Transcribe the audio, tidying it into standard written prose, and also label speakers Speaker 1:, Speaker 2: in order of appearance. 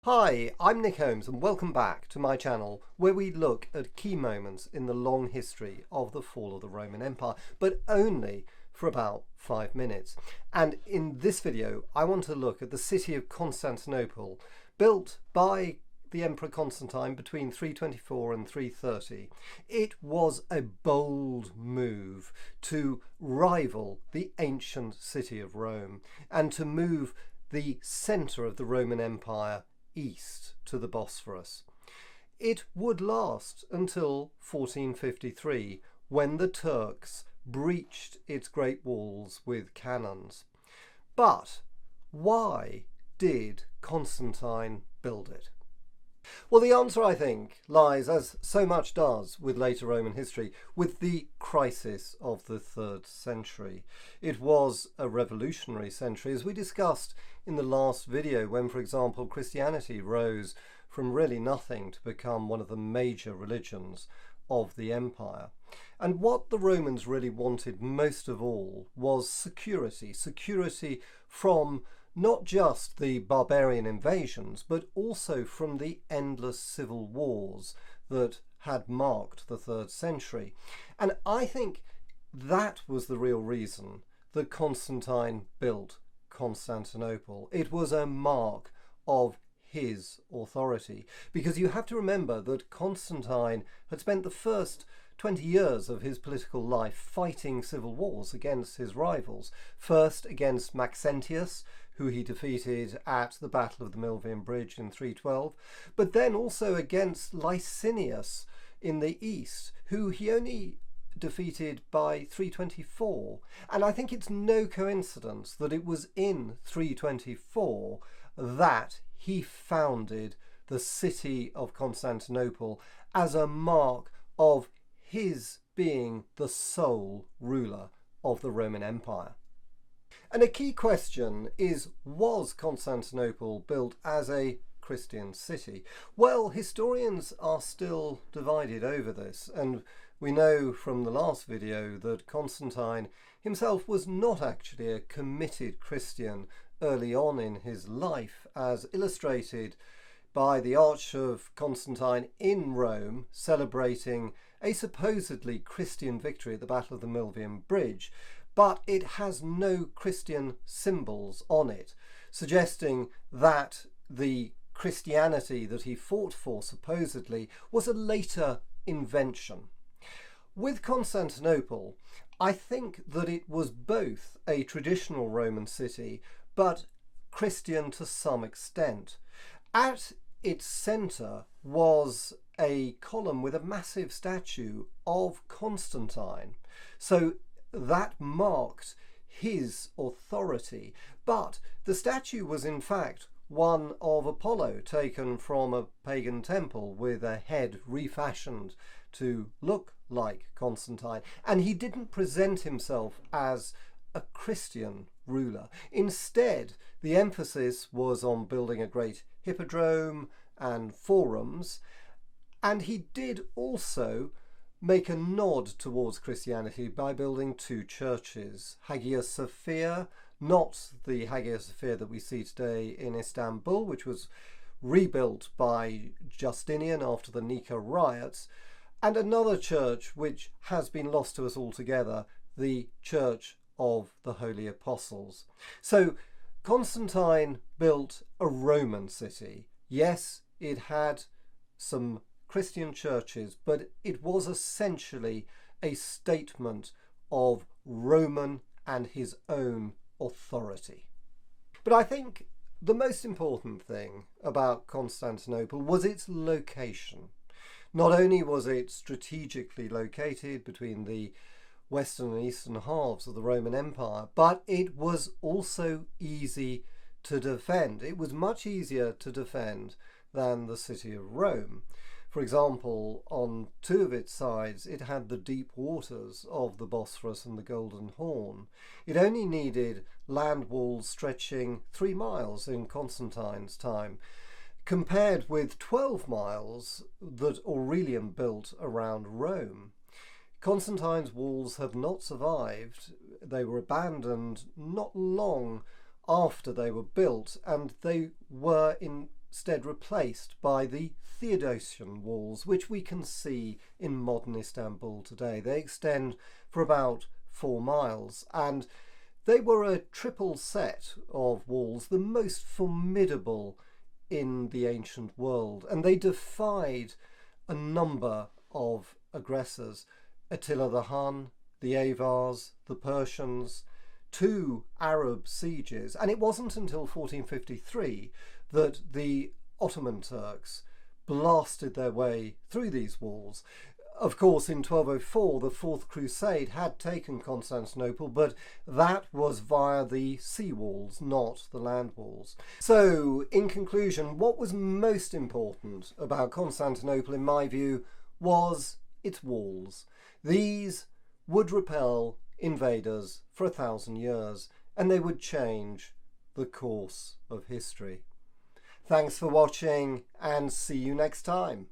Speaker 1: Hi, I'm Nick Holmes and welcome back to my channel where we look at key moments in the long history of the fall of the Roman Empire, but only for about 5 minutes. And in this video, I want to look at the city of Constantinople, built by the Emperor Constantine between 324 and 330. It was a bold move to rival the ancient city of Rome and to move the centre of the Roman Empire east to the Bosphorus. It would last until 1453, when the Turks breached its great walls with cannons. But why did Constantine build it? Well, the answer, I think, lies, as so much does with later Roman history, with the crisis of the 3rd century. It was a revolutionary century, as we discussed in the last video, when, for example, Christianity rose from really nothing to become one of the major religions of the empire. And what the Romans really wanted most of all was security from not just the barbarian invasions, but also from the endless civil wars that had marked the 3rd century. And I think that was the real reason that Constantine built Constantinople. It was a mark of his authority, because you have to remember that Constantine had spent the first 20 years of his political life fighting civil wars against his rivals. First against Maxentius, who he defeated at the Battle of the Milvian Bridge in 312, but then also against Licinius in the east, who he only defeated by 324. And I think it's no coincidence that it was in 324 that he founded the city of Constantinople as a mark of his being the sole ruler of the Roman Empire. And a key question is, was Constantinople built as a Christian city? Well, historians are still divided over this, and we know from the last video that Constantine himself was not actually a committed Christian early on in his life, as illustrated by the Arch of Constantine in Rome celebrating a supposedly Christian victory at the Battle of the Milvian Bridge, but it has no Christian symbols on it, suggesting that the Christianity that he fought for supposedly was a later invention. With Constantinople, I think that it was both a traditional Roman city, but Christian to some extent. At its centre was a column with a massive statue of Constantine. So that marked his authority. But the statue was in fact one of Apollo, taken from a pagan temple with a head refashioned to look like Constantine. And he didn't present himself as a Christian ruler. Instead, the emphasis was on building a great hippodrome and forums, and he did also make a nod towards Christianity by building 2 churches. Hagia Sophia, not the Hagia Sophia that we see today in Istanbul, which was rebuilt by Justinian after the Nika riots, and another church which has been lost to us altogether, the Church of the Holy Apostles. So Constantine built a Roman city. Yes, it had some Christian churches, but it was essentially a statement of Roman and his own authority. But I think the most important thing about Constantinople was its location. Not only was it strategically located between the western and eastern halves of the Roman Empire, but it was also easy to defend. It was much easier to defend than the city of Rome. For example, on 2 of its sides, it had the deep waters of the Bosphorus and the Golden Horn. It only needed land walls stretching 3 miles in Constantine's time, compared with 12 miles that Aurelian built around Rome. Constantine's walls have not survived. They were abandoned not long after they were built, and they were in instead replaced by the Theodosian walls, which we can see in modern Istanbul today. They extend for about 4 miles, and they were a triple set of walls, the most formidable in the ancient world, and they defied a number of aggressors: Attila the Hun, the Avars, the Persians, 2 Arab sieges. And it wasn't until 1453 that the Ottoman Turks blasted their way through these walls. Of course, in 1204, the Fourth Crusade had taken Constantinople, but that was via the sea walls, not the land walls. So, in conclusion, what was most important about Constantinople, in my view, was its walls. These would repel invaders for 1,000 years, and they would change the course of history. Thanks for watching, and see you next time.